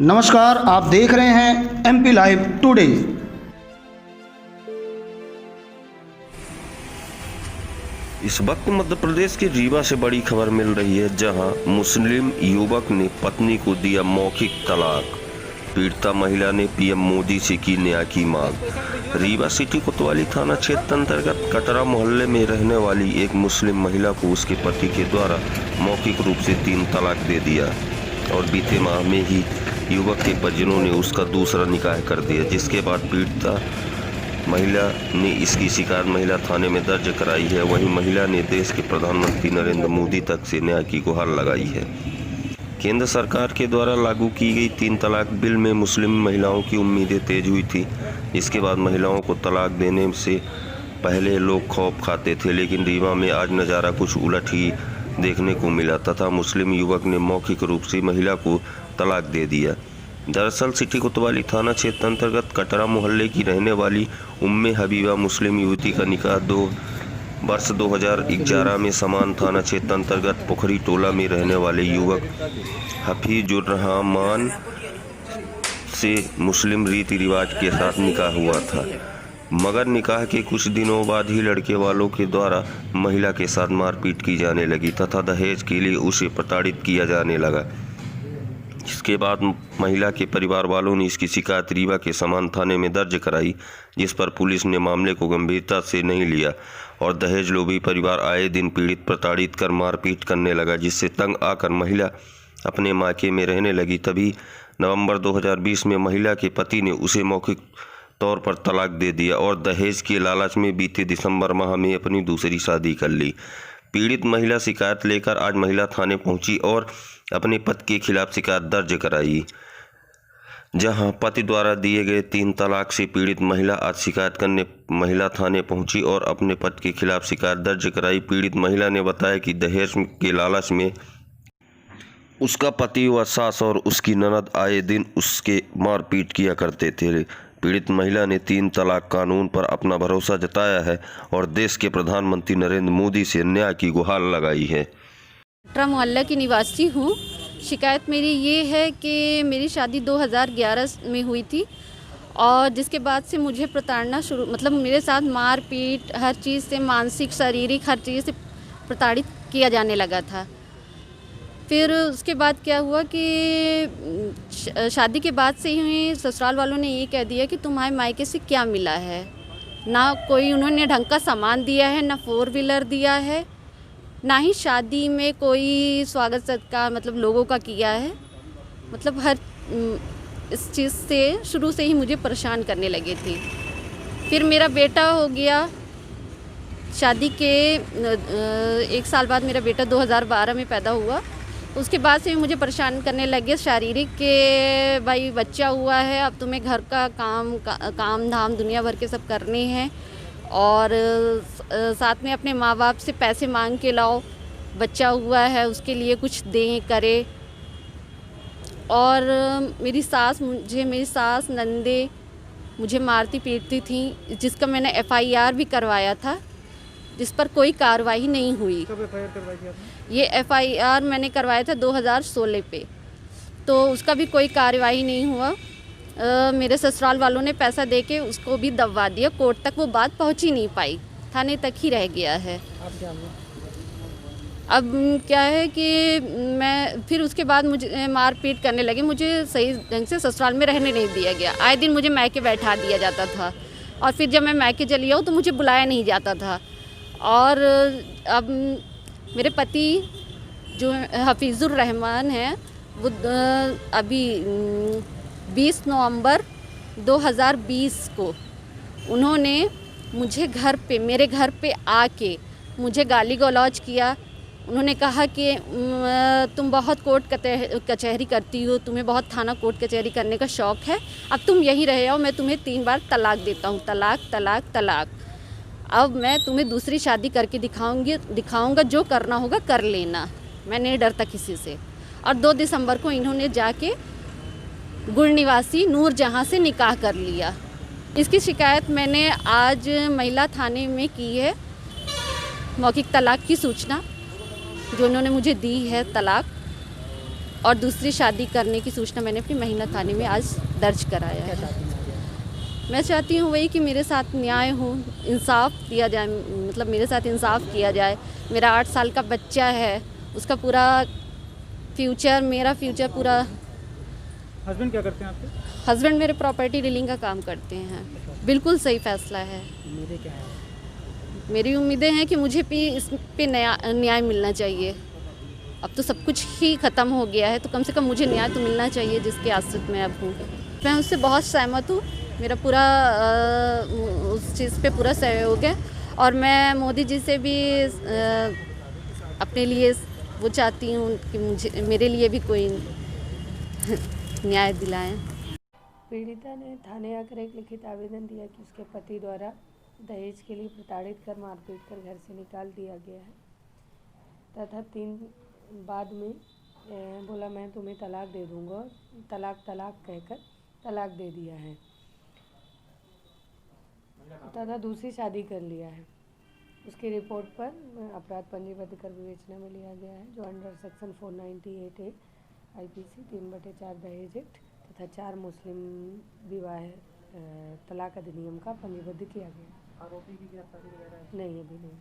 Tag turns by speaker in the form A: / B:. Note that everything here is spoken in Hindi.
A: नमस्कार, आप देख रहे हैं एमपी लाइव टुडे।
B: इस वक्त मध्य प्रदेश के रीवा से बड़ी खबर मिल रही है, जहां मुस्लिम युवक ने पत्नी को दिया मौखिक तलाक। पीड़िता महिला ने पीएम मोदी से की न्याय की मांग। रीवा सिटी कोतवाली थाना क्षेत्र अंतर्गत कटरा मोहल्ले में रहने वाली एक मुस्लिम महिला को उसके पति के द्वारा मौखिक रूप से 3 तलाक दे दिया और बीते माह में ही युवक के परिजनों ने उसका दूसरा निकाह कर दिया, जिसके बाद पीड़िता महिला ने इसकी शिकायत महिला थाने में दर्ज कराई है। वहीं महिला ने देश के प्रधानमंत्री नरेंद्र मोदी तक से न्याय की गुहार लगाई है। केंद्र सरकार के द्वारा लागू की गई 3 तलाक बिल में मुस्लिम महिलाओं की उम्मीदें तेज हुई थी। इसके बाद महिलाओं को तलाक देने से पहले लोग खौफ खाते थे, लेकिन रीवा में आज नज़ारा कुछ उलट ही देखने को मिला तथा मुस्लिम युवक ने मौखिक रूप से महिला को तलाक दे दिया। दरअसल सिटी कोतवाली थाना क्षेत्र अंतर्गत कटरा मोहल्ले की रहने वाली उम्मे हबीबा मुस्लिम युवती का निकाह वर्ष 2011 में समान थाना क्षेत्र अंतर्गत पोखरी टोला में रहने वाले युवक हफीजुर्रहमान से मुस्लिम रीति रिवाज के साथ निकाह हुआ था, मगर निकाह के कुछ दिनों बाद ही लड़के वालों के द्वारा महिला के साथ मारपीट की जाने लगी तथा दहेज के लिए उसे प्रताड़ित किया जाने लगा। इसके बाद महिला के परिवार वालों ने इसकी शिकायत रीवा के समान थाने में दर्ज कराई, जिस पर पुलिस ने मामले को गंभीरता से नहीं लिया और दहेज लोभी परिवार आए दिन पीड़ित प्रताड़ित कर मारपीट करने लगा, जिससे तंग आकर महिला अपने मायके में रहने लगी। तभी नवंबर 2020 में महिला के पति ने उसे मौखिक तौर पर तलाक दे दिया और दहेज के लालच में बीते दिसंबर माह में अपनी दूसरी शादी कर ली। पीड़ित महिला शिकायत लेकर आज महिला थाने पहुंची और अपने पति के खिलाफ शिकायत दर्ज कराई। जहां पति द्वारा दिए गए 3 तलाक से पीड़ित महिला आज शिकायत करने महिला थाने पहुंची और अपने पति के खिलाफ शिकायत दर्ज कराई। पीड़ित महिला ने बताया कि दहेज के लालच में उसका पति व सास और उसकी ननद आए दिन उसके मारपीट किया करते थे। पीड़ित महिला ने 3 तलाक कानून पर अपना भरोसा जताया है और देश के प्रधानमंत्री नरेंद्र मोदी से न्याय की गुहार लगाई है।
C: कटरा मोहल्ला की निवासी हूँ। शिकायत मेरी ये है कि मेरी शादी 2011 में हुई थी और जिसके बाद से मुझे प्रताड़ना मतलब मेरे साथ मारपीट हर चीज़ से, मानसिक शारीरिक हर चीज़ से प्रताड़ित किया जाने लगा था। फिर उसके बाद क्या हुआ कि शादी के बाद से ही ससुराल वालों ने ये कह दिया कि तुम्हारे मायके से क्या मिला है, ना कोई उन्होंने ढंग का सामान दिया है, ना 4 व्हीलर दिया है, ना ही शादी में कोई स्वागत सत्कार मतलब लोगों का किया है। मतलब हर इस चीज़ से शुरू से ही मुझे परेशान करने लगे थे। फिर मेरा बेटा हो गया, शादी के 1 साल बाद मेरा बेटा 2012 में पैदा हुआ। उसके बाद से भी मुझे परेशान करने लगे शारीरिक के, भाई बच्चा हुआ है, अब तुम्हें घर का काम धाम दुनिया भर के सब करने हैं और साथ में अपने माँ बाप से पैसे मांग के लाओ, बच्चा हुआ है उसके लिए कुछ दें करे। और मेरी सास नंदे मुझे मारती पीटती थी, जिसका मैंने FIR भी करवाया था, जिस पर कोई कार्रवाई नहीं हुई।
D: कब FIR करवाई थी आपने?
C: ये FIR मैंने करवाया था 2016 पे, तो उसका भी कोई कार्रवाई नहीं हुआ। मेरे ससुराल वालों ने पैसा देके उसको भी दबवा दिया, कोर्ट तक वो बात पहुंच ही नहीं पाई, थाने तक ही रह गया है। अब क्या है कि मैं फिर उसके बाद मुझे मारपीट करने लगे, मुझे सही ढंग से ससुराल में रहने नहीं दिया गया। आए दिन मुझे मायके बैठा दिया जाता था और फिर जब मैं मायके चली आऊँ तो मुझे बुलाया नहीं जाता था। और अब मेरे पति जो हफीजुर्रहमान हैं वो अभी 20 नवंबर 2020 को उन्होंने मुझे मेरे घर पे आके मुझे गाली गलौज किया। उन्होंने कहा कि तुम बहुत कोर्ट कचहरी करती हो, तुम्हें बहुत थाना कोर्ट कचहरी करने का शौक़ है, अब तुम यहीं रह जाओ, मैं तुम्हें 3 बार तलाक देता हूँ, तलाक तलाक तलाक। अब मैं तुम्हें दूसरी शादी करके दिखाऊंगा, जो करना होगा कर लेना, मैं नहीं डरता किसी से। और 2 दिसंबर को इन्होंने जाके गुड़ निवासी नूरजहां से निकाह कर लिया। इसकी शिकायत मैंने आज महिला थाने में की है। मौखिक तलाक की सूचना जो उन्होंने मुझे दी है, तलाक और दूसरी शादी करने की सूचना मैंने अपनी महिला थाने में आज दर्ज कराया है। मैं चाहती हूँ वही कि मेरे साथ न्याय हो, इंसाफ दिया जाए, मतलब मेरे साथ इंसाफ किया जाए। मेरा 8 साल का बच्चा है, उसका पूरा फ्यूचर, मेरा फ्यूचर पूरा।
D: हस्बैंड क्या करते हैं आपके?
C: हस्बैंड मेरे प्रॉपर्टी डीलिंग का काम करते हैं। बिल्कुल सही फैसला है।
D: उम्मीदें क्या है?
C: मेरी उम्मीदें हैं कि मुझे भी इस पे न्याय मिलना चाहिए। अब तो सब कुछ ही ख़त्म हो गया है, तो कम से कम मुझे न्याय तो मिलना चाहिए जिसके आश्रित मैं अब हूँ। मैं उससे बहुत सहमत हूँ, मेरा पूरा उस चीज़ पे पूरा सहयोग है। और मैं मोदी जी से भी अपने लिए वो चाहती हूँ कि मुझे, मेरे लिए भी कोई न्याय दिलाएं।
E: पीड़िता ने थाने आकर एक लिखित आवेदन दिया कि उसके पति द्वारा दहेज के लिए प्रताड़ित कर मारपीट कर घर से निकाल दिया गया है तथा 3 बाद में बोला मैं तुम्हें तलाक दे दूंगा, तलाक कहकर तलाक दे दिया है तथा दूसरी शादी कर लिया है। उसकी रिपोर्ट पर अपराध पंजीबद्ध कर विवेचना में लिया गया है, जो अंडर सेक्शन 498A IPC 3/4 दहेज एक्ट तथा 4 मुस्लिम विवाह तलाक अधिनियम का पंजीबद्ध किया गया।
D: आरोपी की गिरफ्तारी वगैरह?
E: नहीं, अभी नहीं।